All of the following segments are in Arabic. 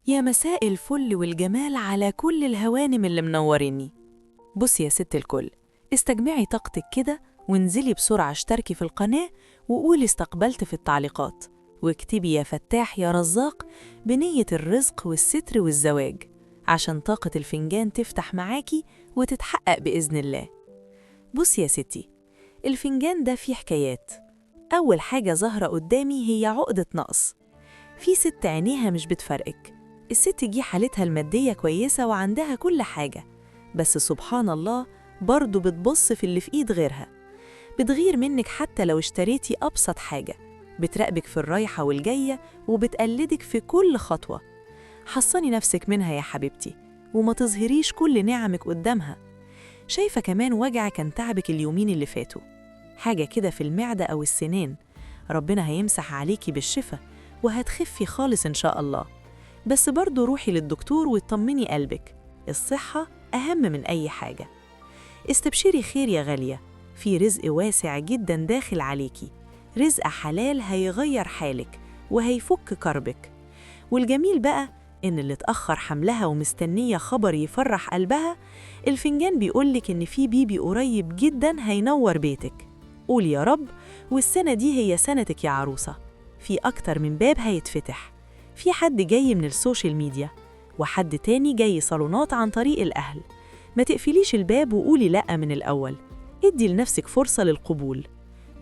يا مساء الفل والجمال على كل الهوانم اللي منوريني. بصي يا ست الكل، استجمعي طاقتك كده وانزلي بسرعة اشتركي في القناة وقولي استقبلت في التعليقات، واكتبي يا فتاح يا رزاق بنية الرزق والستر والزواج، عشان طاقة الفنجان تفتح معاكي وتتحقق بإذن الله. بصي يا ستي، الفنجان ده فيه حكايات. أول حاجة ظاهرة قدامي هي عقدة نقص. في ست عينيها مش بتفرقك، الست دي حالتها المادية كويسة وعندها كل حاجة، بس سبحان الله برضو بتبص في اللي في إيد غيرها، بتغير منك حتى لو اشتريتي أبسط حاجة، بتراقبك في الرايحة والجاية وبتقلدك في كل خطوة. حصني نفسك منها يا حبيبتي، وما تظهريش كل نعمك قدامها. شايفة كمان وجع كان تعبك اليومين اللي فاتوا، حاجة كده في المعدة أو السنان، ربنا هيمسح عليكي بالشفا وهتخفي خالص إن شاء الله. بس برضو روحي للدكتور وتطمني قلبك، الصحة أهم من أي حاجة. استبشري خير يا غالية، في رزق واسع جدا داخل عليكي، رزق حلال هيغير حالك وهيفك كربك. والجميل بقى إن اللي اتأخر حملها ومستنية خبر يفرح قلبها، الفنجان بيقولك إن في بيبي قريب جدا هينور بيتك. قول يا رب، والسنة دي هي سنتك يا عروسة. في أكتر من باب هيتفتح، في حد جاي من السوشيال ميديا، وحد تاني جاي صالونات عن طريق الأهل. ما تقفليش الباب وقولي لأ من الأول، ادي لنفسك فرصة للقبول.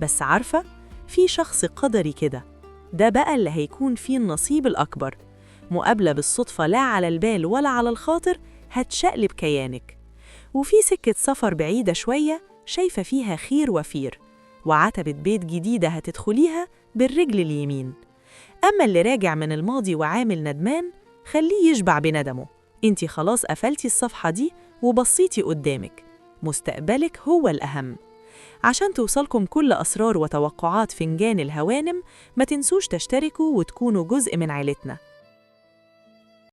بس عارفة، في شخص قدري كده، ده بقى اللي هيكون فيه النصيب الأكبر. مقابلة بالصدفة لا على البال ولا على الخاطر هتشقلب كيانك. وفي سكة سفر بعيدة شوية شايفة فيها خير وفير، وعتبة بيت جديدة هتدخليها بالرجل اليمين. أما اللي راجع من الماضي وعامل ندمان، خليه يشبع بندمه، انتي خلاص قفلتي الصفحة دي وبصيتي قدامك، مستقبلك هو الأهم. عشان توصلكم كل أسرار وتوقعات فنجان الهوانم، ما تنسوش تشتركوا وتكونوا جزء من عيلتنا.